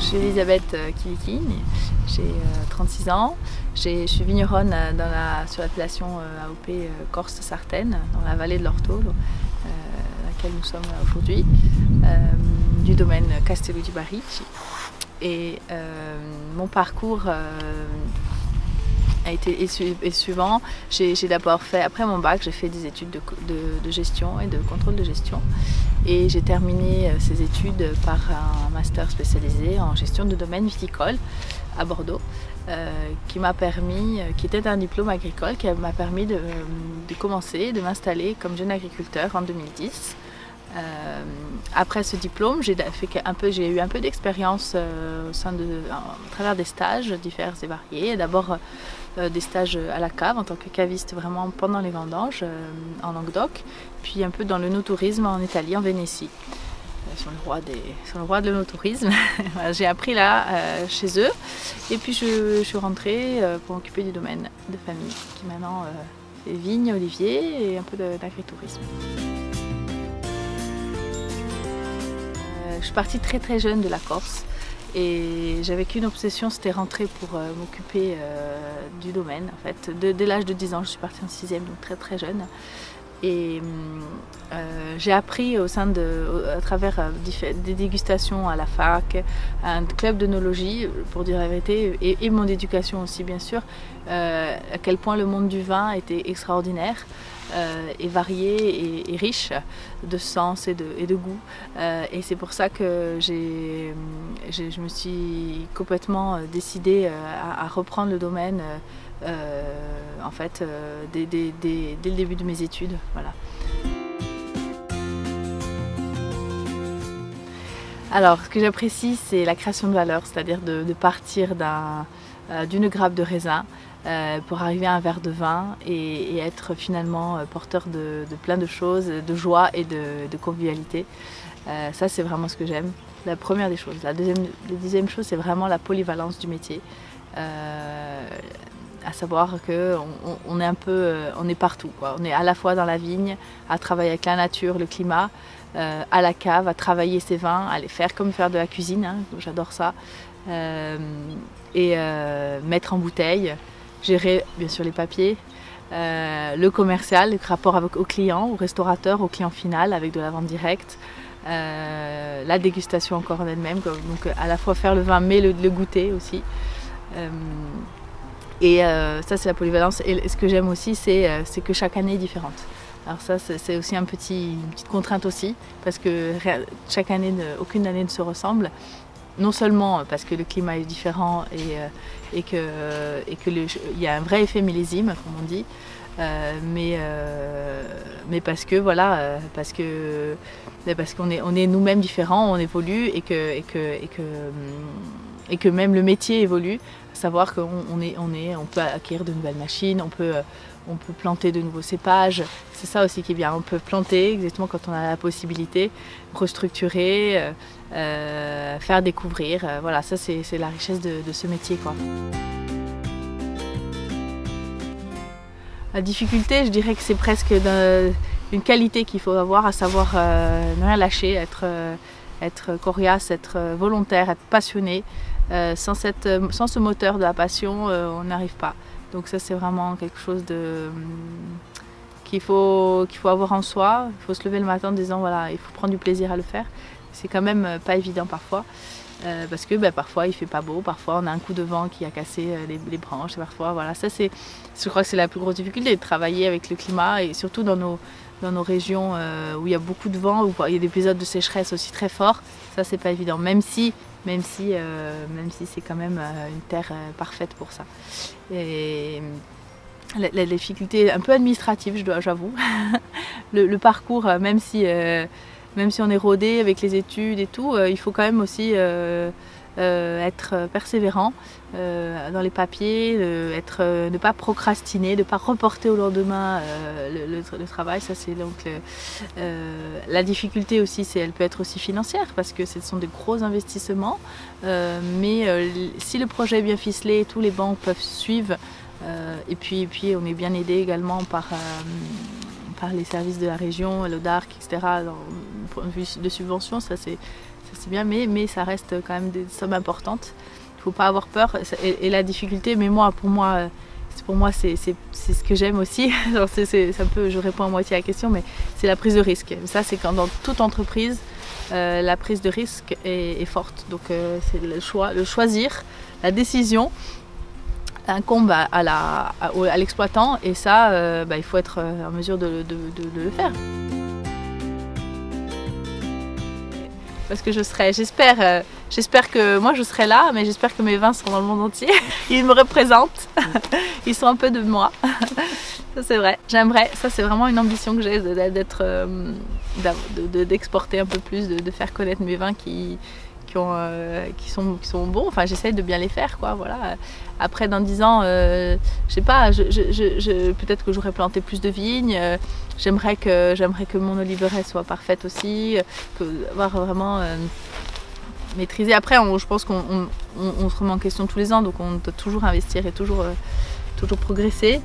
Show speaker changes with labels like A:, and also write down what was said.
A: suis Elisabeth Kilikine, j'ai 36 ans. Je suis vigneronne sur l'appellation AOP Corse-Sartène, dans la vallée de l'Ortolo, dans laquelle nous sommes aujourd'hui, du domaine Castello di Barici. Et mon parcours est suivant. J'ai d'abord fait, après mon bac, j'ai fait des études de gestion et de contrôle de gestion. Et j'ai terminé ces études par un master spécialisé en gestion de domaine viticole à Bordeaux, qui était un diplôme agricole, qui m'a permis de commencer, de m'installer comme jeune agriculteur en 2010. Après ce diplôme, j'ai eu un peu d'expérience à travers des stages divers et variés. D'abord des stages à la cave en tant que caviste vraiment pendant les vendanges en Languedoc, puis un peu dans le no-tourisme en Italie, en Vénétie. Sur le roi de l'œnotourisme. J'ai appris là chez eux et puis je suis rentrée pour m'occuper du domaine de famille qui maintenant fait vignes, oliviers et un peu d'agritourisme. Je suis partie très très jeune de la Corse et j'avais qu'une obsession, c'était rentrer pour m'occuper du domaine. En fait, dès l'âge de 10 ans, je suis partie en 6e, donc très très jeune. Et j'ai appris à travers des dégustations à la fac, un club d'œnologie, pour dire la vérité, et mon éducation aussi bien sûr, à quel point le monde du vin était extraordinaire et varié et riche de sens et de goût. Et c'est pour ça que je me suis complètement décidée à reprendre le domaine en fait, dès le début de mes études. Voilà. Alors, ce que j'apprécie, c'est la création de valeur, c'est-à-dire de partir d'une grappe de raisin pour arriver à un verre de vin et être finalement porteur de plein de choses, de joie et de convivialité. Ça, c'est vraiment ce que j'aime. La première des choses. La deuxième chose, c'est vraiment la polyvalence du métier. À savoir qu'on est partout, quoi. On est à la fois dans la vigne, à travailler avec la nature, le climat, à la cave, à travailler ses vins, à les faire comme faire de la cuisine, hein, j'adore ça, et mettre en bouteille, gérer bien sûr les papiers, le commercial, le rapport au client, au restaurateur, au client final avec de la vente directe, la dégustation encore en elle-même, donc à la fois faire le vin mais le goûter aussi. Et ça, c'est la polyvalence. Et ce que j'aime aussi, c'est que chaque année est différente. Alors ça, c'est aussi une petite contrainte aussi, parce que aucune année ne se ressemble. Non seulement parce que le climat est différent et qu'il y a un vrai effet millésime, comme on dit, mais parce que voilà, parce qu'on est nous-mêmes différents, on évolue et que même le métier évolue, à savoir qu'on peut acquérir de nouvelles machines, on peut planter de nouveaux cépages. C'est ça aussi qui est bien, on peut planter exactement quand on a la possibilité, restructurer, faire découvrir. Voilà, ça c'est la richesse de ce métier, quoi. La difficulté, je dirais que c'est presque une qualité qu'il faut avoir, à savoir ne rien lâcher, être coriace, être volontaire, être passionné. Sans ce moteur de la passion, on n'arrive pas. Donc ça, c'est vraiment quelque chose qu'il faut avoir en soi. Il faut se lever le matin en disant voilà, il faut prendre du plaisir à le faire. C'est quand même pas évident parfois. Parce que parfois il fait pas beau, parfois on a un coup de vent qui a cassé les branches, et parfois voilà, je crois que c'est la plus grosse difficulté, de travailler avec le climat et surtout dans nos régions où il y a beaucoup de vent, où il y a des épisodes de sécheresse aussi très forts. Ça, c'est pas évident, même si c'est quand même une terre parfaite pour ça. Et la difficulté un peu administrative, j'avoue. le parcours, même si on est rodé avec les études et tout, il faut quand même aussi être persévérant dans les papiers, ne pas procrastiner, ne pas reporter au lendemain le travail. Ça, c'est donc la difficulté aussi, elle peut être aussi financière parce que ce sont des gros investissements. Mais si le projet est bien ficelé, tous les banques peuvent suivre. Et puis on est bien aidé également par les services de la région, l'ODARC, etc. Dans point de vue de subvention, ça c'est bien, mais ça reste quand même des sommes importantes. Il ne faut pas avoir peur. Et la difficulté, mais pour moi c'est ce que j'aime aussi. C'est un peu, je réponds à moitié à la question, mais c'est la prise de risque. Ça, c'est quand dans toute entreprise, la prise de risque est forte. Donc c'est le choisir, la décision incombe à l'exploitant, et ça, il faut être en mesure de le faire. Parce que j'espère que moi je serai là, mais j'espère que mes vins seront dans le monde entier. Ils me représentent, ils sont un peu de moi. Ça c'est vrai, j'aimerais, ça c'est vraiment une ambition que j'ai, d'exporter un peu plus, de faire connaître mes vins qui sont bons. Enfin, j'essaye de bien les faire, quoi. Voilà. Après, dans 10 ans, je sais pas, peut-être que j'aurais planté plus de vignes. J'aimerais que mon oliveraie soit parfaite aussi, avoir vraiment maîtrisé. Après, je pense qu'on se remet en question tous les ans, donc on doit toujours investir et toujours progresser.